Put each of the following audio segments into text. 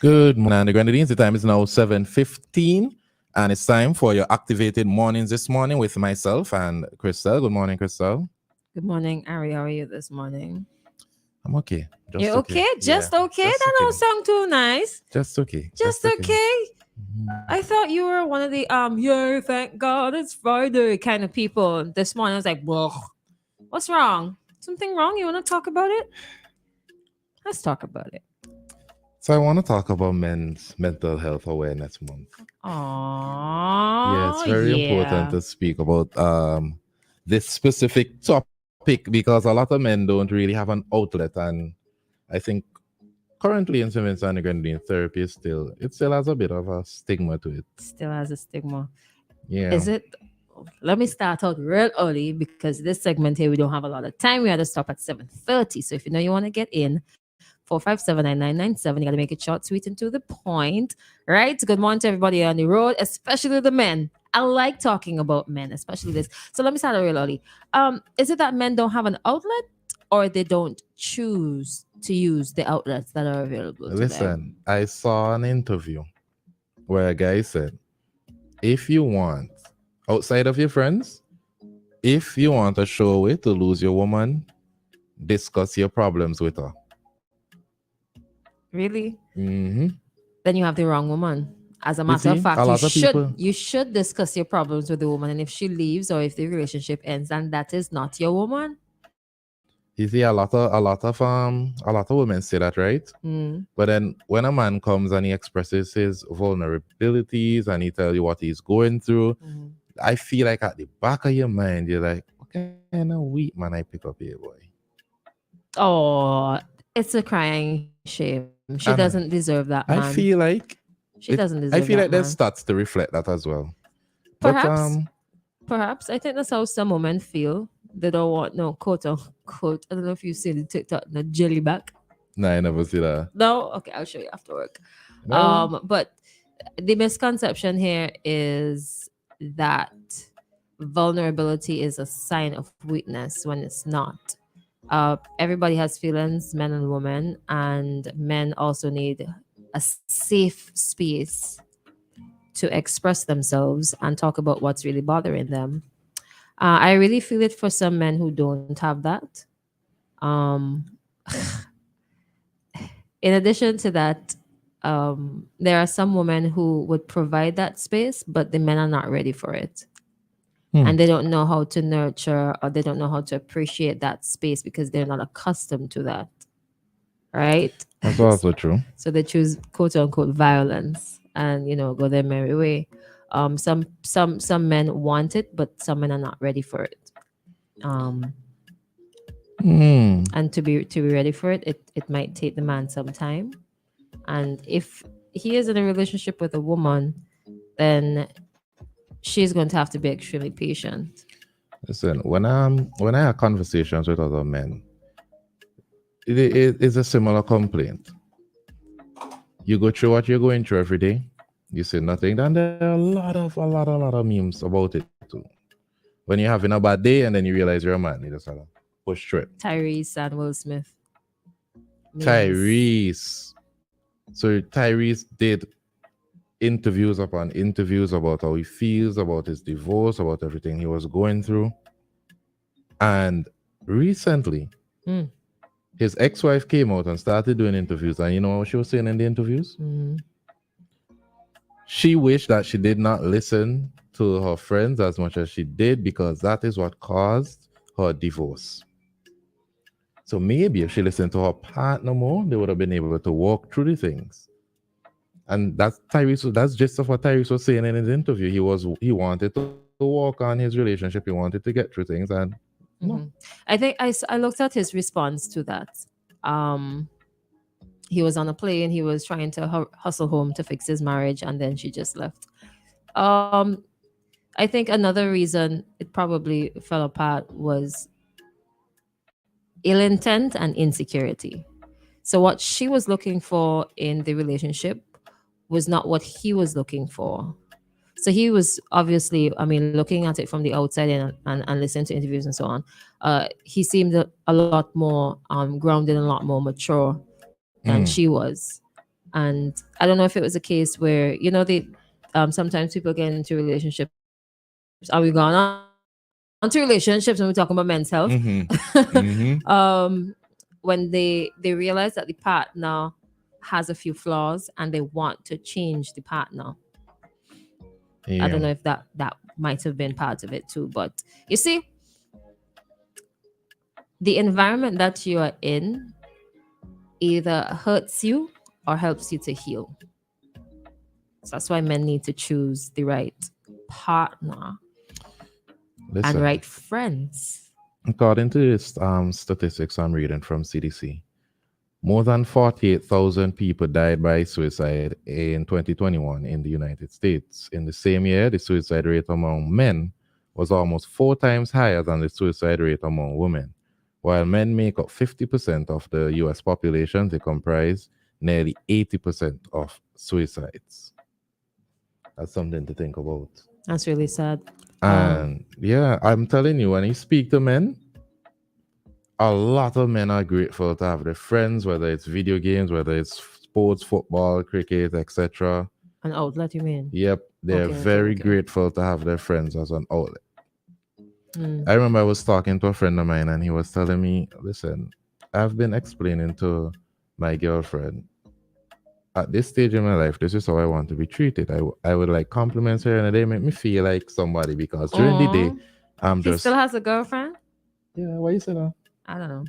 Good morning, the Grenadines. The time is now 7:15, and it's time for your activated mornings this morning with myself and Christal. Good morning, Christal. Good morning, Ari. How are you this morning? I'm okay. Just You're okay? Just Yeah, okay? just That okay. don't sound too nice. Just okay. Just okay? I thought you were one of the yeah, thank God it's Friday kind of people. This morning I was like, whoa, what's wrong? Something wrong? You want to talk about it? Let's talk about it. So I want to talk about Men's Mental Health Awareness Month. Aww. Yeah, it's very important to speak about this specific topic because a lot of men don't really have an outlet, and I think currently in Simmons and Grenadine therapy it still has a bit of a stigma to it. Still has a stigma. Yeah. Is it? Let me start out real early because this segment here we don't have a lot of time. We had to stop at 7:30. So if you know you want to get in, 457-9997. You got to make it short, sweet, and to the point. Right? Good morning to everybody on the road, especially the men. I like talking about men, especially this. So let me start real early. Is it that men don't have an outlet, or they don't choose to use the outlets that are available to them? Listen, I saw an interview where a guy said, if you want, outside of your friends, if you want a show way to lose your woman, discuss your problems with her. Really? Mm-hmm. Then you have the wrong woman. As a matter of fact, you should discuss your problems with the woman, and if she leaves or if the relationship ends, and that is not your woman. You see, a lot of women say that, right? But then when a man comes and he expresses his vulnerabilities and he tells you what he's going through, I feel like at the back of your mind, you're like, what kind of weak man I pick up here, boy? Oh, it's a crying shame. She doesn't deserve that, man. I feel like she doesn't deserve that. I feel like there's stats to reflect that as well. Perhaps I think that's how some women feel. They don't want no quote unquote. I don't know if you've seen the TikTok, the jelly back. No, I never see that. No, okay, I'll show you after work. No. But the misconception here is that vulnerability is a sign of weakness when it's not. Everybody has feelings, men and women, and men also need a safe space to express themselves and talk about what's really bothering them. I really feel it for some men who don't have that. In addition to that, there are some women who would provide that space, but the men are not ready for it. And they don't know how to nurture, or they don't know how to appreciate that space because they're not accustomed to that. Right? That's also true. So they choose quote unquote violence and go their merry way. Some men want it, but some men are not ready for it. And to be ready for it, it might take the man some time. And if he is in a relationship with a woman, then she's going to have to be extremely patient. Listen, when I have conversations with other men, it's a similar complaint. You go through what you're going through every day, you say nothing, then there are a lot of memes about it too. When you're having a bad day and then you realize you're a man, you just have to push through it. Tyrese and Will Smith. Tyrese. So Tyrese did interviews upon interviews about how he feels, about his divorce, about everything he was going through. And recently, his ex-wife came out and started doing interviews. And you know what she was saying in the interviews? She wished that she did not listen to her friends as much as she did, because that is what caused her divorce. So maybe if she listened to her partner more, they would have been able to walk through the things. And that's just what Tyrese was saying in his interview. He wanted to work on his relationship. He wanted to get through things, and no. I think I looked at his response to that. He was on a plane. He was trying to hustle home to fix his marriage, and then she just left. I think another reason it probably fell apart was ill intent and insecurity. So what she was looking for in the relationship was not what he was looking for. So he was obviously, looking at it from the outside and listening to interviews and so on. He seemed a lot more grounded and a lot more mature than she was. And I don't know if it was a case where, they sometimes people get into relationships. Are we going on to relationships when we're talking about men's health? Mm-hmm. Mm-hmm. When they realize that the partner has a few flaws and they want to change the partner. I don't Yeah. know if that might have been part of it too, but you see, the environment that you are in either hurts you or helps you to heal. So that's why men need to choose the right partner and Listen, right friends. according to this statistics I'm reading from CDC, more than 48,000 people died by suicide in 2021 in the United States. In the same year, the suicide rate among men was almost 4 times higher than the suicide rate among women. While men make up 50% of the US population, they comprise nearly 80% of suicides. That's something to think about. That's really sad. And yeah, I'm telling you, when you speak to men, a lot of men are grateful to have their friends, whether it's video games, whether it's sports, football, cricket, etc. An outlet, you mean? Yep, they're very Okay. grateful to have their friends as an outlet. Mm. I remember I was talking to a friend of mine and he was telling me, listen, I've been explaining to my girlfriend at this stage in my life, this is how I want to be treated. I would like compliments here and they make me feel like somebody because during the day, Aw. I'm He just, still has a girlfriend? yeah, why you say that? I don't know.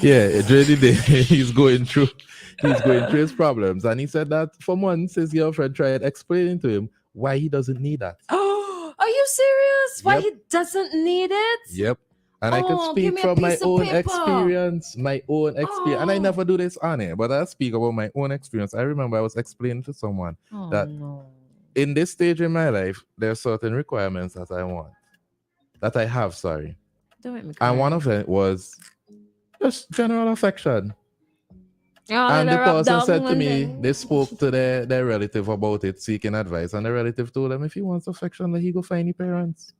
Yeah, during the day, he's going through his problems. And he said that for months, his girlfriend tried explaining to him why he doesn't need that. Oh, are you serious? Why Yep. he doesn't need it? Yep. And I could Oh, give speak me a from my piece of own paper. experience, And I Oh, never do this on it, but I speak about my own experience. I remember I was explaining to someone oh that no. in this stage in my life, there are certain requirements that I want, that I have, sorry. Don't make me And one cry. of it was just general affection. Oh, And the little rub person down said to and me, then they spoke to their relative about it, seeking advice. And the relative told them, if he wants affection, let he go find his parents.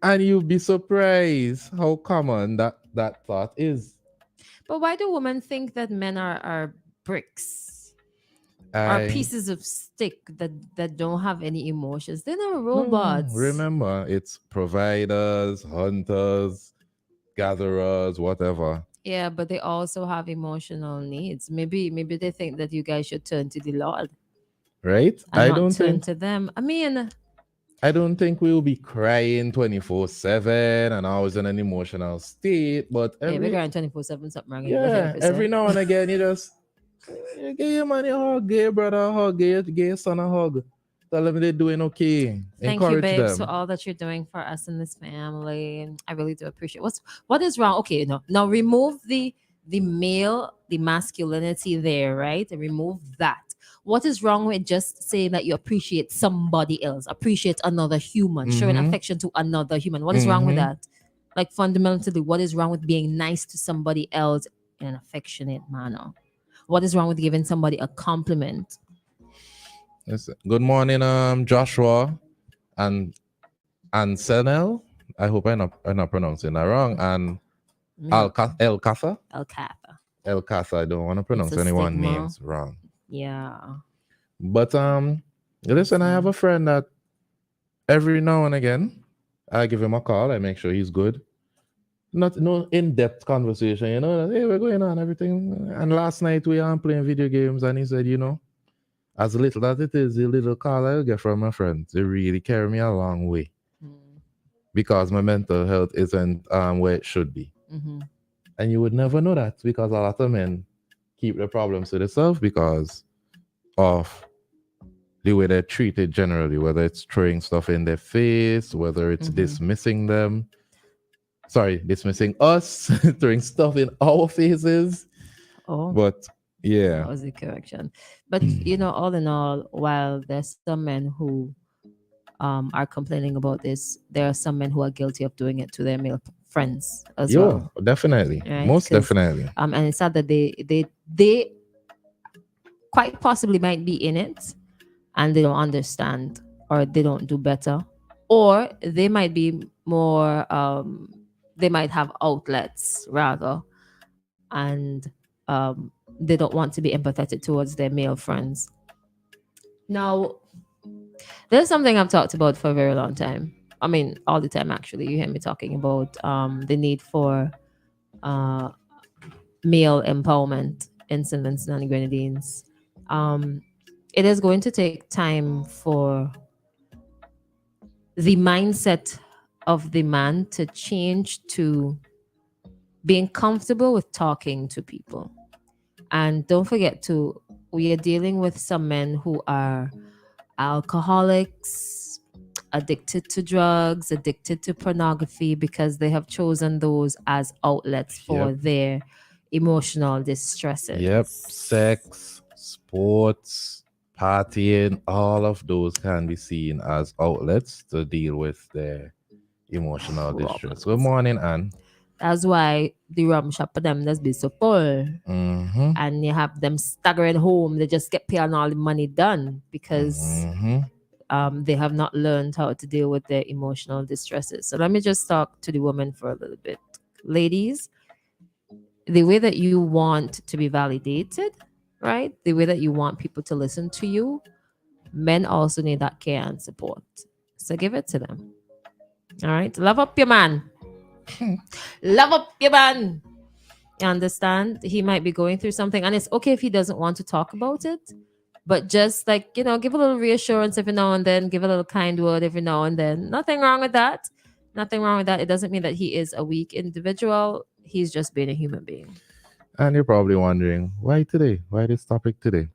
And you'd be surprised how common that thought is. But why do women think that men are bricks? Are I pieces of stick that don't have any emotions? They're not no robots. remember it's providers, hunters, gatherers, whatever. Yeah, but they also have emotional needs. Maybe they think that you guys should turn to the Lord Right? and not turn to them. I mean, I don't think we'll be crying 24/7 and always in an emotional state, but yeah, we're going 24/7 something wrong in the yeah, therapist every said. now and again you just you give your man a hug, give your brother a hug, give your son a hug. Tell them they're doing okay. Thank you, Encourage babes, for them. all that you're doing for us in this family. I really do appreciate. What is wrong? Okay, no, now remove the male, the masculinity there, right? And remove that. What is wrong with just saying that you appreciate somebody else, appreciate another human, showing Mm-hmm. affection to another human? What is wrong with Mm-hmm. that? Like fundamentally, what is wrong with being nice to somebody else in an affectionate manner? What is wrong with giving somebody a compliment? Yes. Good morning, Joshua and Senel. I hope I'm not pronouncing that wrong. And No, El Casa. El Kappa. El Casa. I don't want to It's pronounce a anyone stigma. names wrong. Yeah. But listen, I have See. a friend that every now and again I give him a call. I make sure he's good. Not no in-depth conversation, hey, we're going on everything. And last night we are playing video games, and he said, as little as it is, the little call I'll get from my friends, they really carry me a long way Mm, because my mental health isn't where it should be. mm-hmm. And you would never know that because a lot of men keep their problems to themselves because of the way they're treated generally, whether it's throwing stuff in their face, whether it's Mm-hmm. dismissing them. Sorry, dismissing us, throwing stuff in our faces. Oh, But that yeah, was the correction. But all in all, while there's some men who are complaining about this, there are some men who are guilty of doing it to their male friends as yo, well, definitely, right? most Because definitely. and it's sad that they quite possibly might be in it and they don't understand or they don't do better, or they might be more they might have outlets rather, and they don't want to be empathetic towards their male friends. Now, there's something I've talked about for a very long time. I mean, all the time actually. You hear me talking about the need for uh, male empowerment in St. Vincent and Grenadines. Um, it is going to take time for the mindset of the man to change to being comfortable with talking to people. And don't forget to, we are dealing with some men who are alcoholics, addicted to drugs, addicted to pornography because they have chosen those as outlets for Yep. their emotional Yep. distresses. Sex, sports, partying, all of those can be seen as outlets to deal with their emotional distress. Good Problems. morning, Anne. That's why the rum shop for them does be so full. Mm-hmm. And you have them staggering home. They just get paid and all the money done because Mm-hmm. they have not learned how to deal with their emotional distresses. So let me just talk to the woman for a little bit. Ladies, the way that you want to be validated, right? The way that you want people to listen to you, men also need that care and support. So give it to them. All right. Love up your man. Love up your man. You understand? He might be going through something, and it's okay if he doesn't want to talk about it. But just like, give a little reassurance every now and then, give a little kind word every now and then. Nothing wrong with that. Nothing wrong with that. It doesn't mean that he is a weak individual. He's just being a human being. And you're probably wondering, why today? Why this topic today?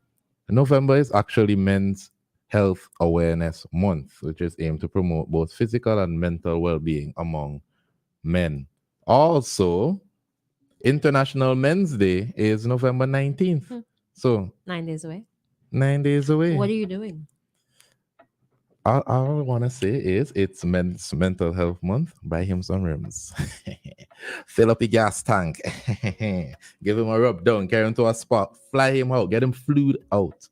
November is actually Men's Health Awareness Month, which is aimed to promote both physical and mental well-being among men. Also, International Men's Day is November 19th. So 9 days away. 9 days away. What are you doing? All I want to say is it's Men's Mental Health Month. Buy him some rims. Fill up the gas tank. Give him a rub down. Carry him to a spot. Fly him out. Get him flued out.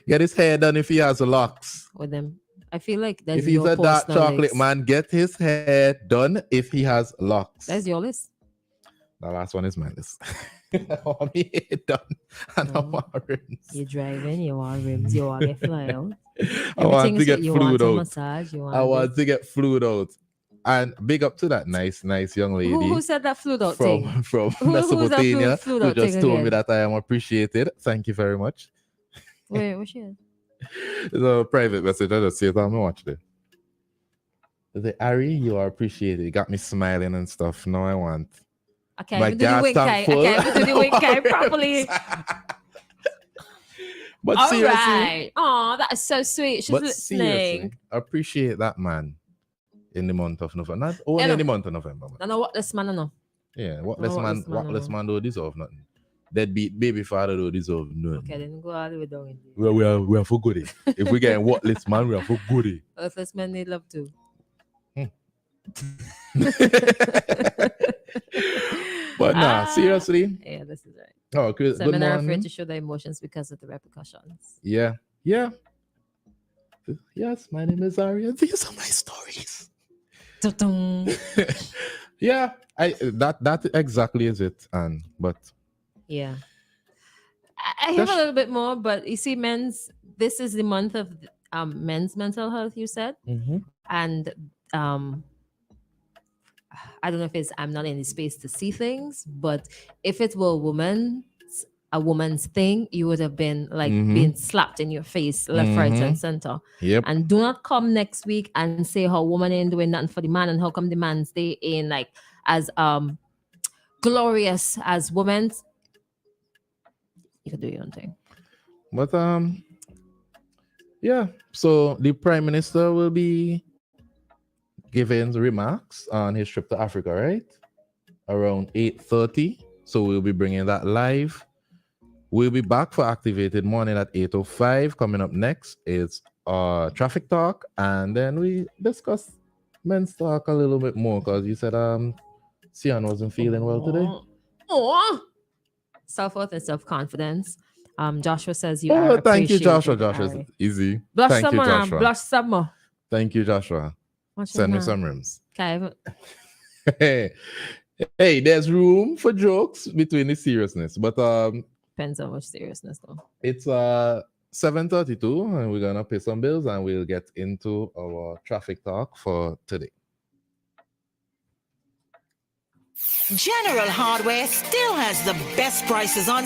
Get his hair done if he has locks. With them. I feel like that's If he's your a dark personal chocolate list. man, get his hair done if he has locks. That's your list. The last one is my list. I want me hair done and I want rims. You're driving, you want rims, you want to fly out. I want to get you want flued a out. massage, you want I want to get flued out. And big up to that nice young lady. Who said that flued out thing? From Who's that Mesopotamia, flued who out just thing told me again? that I am appreciated. Thank you very much. Wait, what's she? It's a private message. I just say it on my watch there. The Ari, you are appreciated. You got me smiling and stuff. Now I want I can't my even do the gas wink tank eye. full. I can't even do the wink eye properly. But All seriously, right. Oh, that is so sweet. She's but listening. seriously, appreciate that man in the month of November. Not only in the month of November. Man. I know what this man I know. Yeah, what No, less what man, this man what no less know. man don't deserve nothing. Deadbeat baby father don't deserve nothing. Okay, then go all the way down. Well, we are for goody. If we get what less man, we are for goody. Earthless men need love too. But nah, seriously. Yeah, this is right. Oh, Chris, So good men are morning. afraid to show their emotions because of the repercussions. Yeah. Yes, my name is Ari, and these are my stories. Yeah, that exactly is it, but yeah, I have a little bit more, but you see, this is the month of men's mental health. You said, and I don't know if I'm not in the space to see things, but if it were a woman's thing, you would have been like being slapped in your face, left, right, and center. Yep. And do not come next week and say how woman ain't doing nothing for the man and how come the man stay in like as glorious as women. You can do your own thing. But yeah. So the Prime Minister will be giving remarks on his trip to Africa, right? Around 8:30. So we'll be bringing that live. We'll be back for Activated Morning at 8:05. Coming up next is traffic talk, and then we discuss men's talk a little bit more because you said Sian wasn't feeling well today. Self-worth and self-confidence. Joshua says you are thank you, Joshua. appreciated, Joshua's Ari. easy. Blush Thank some you, more now. Joshua. Blush some more. Thank you, Joshua. What's Send me your some rims. Okay. Hey, Hey, there's room for jokes between the seriousness, but Depends on much seriousness though. it's 7:32, and we're gonna pay some bills, and we'll get into our traffic talk for today. General Hardware still has the best prices on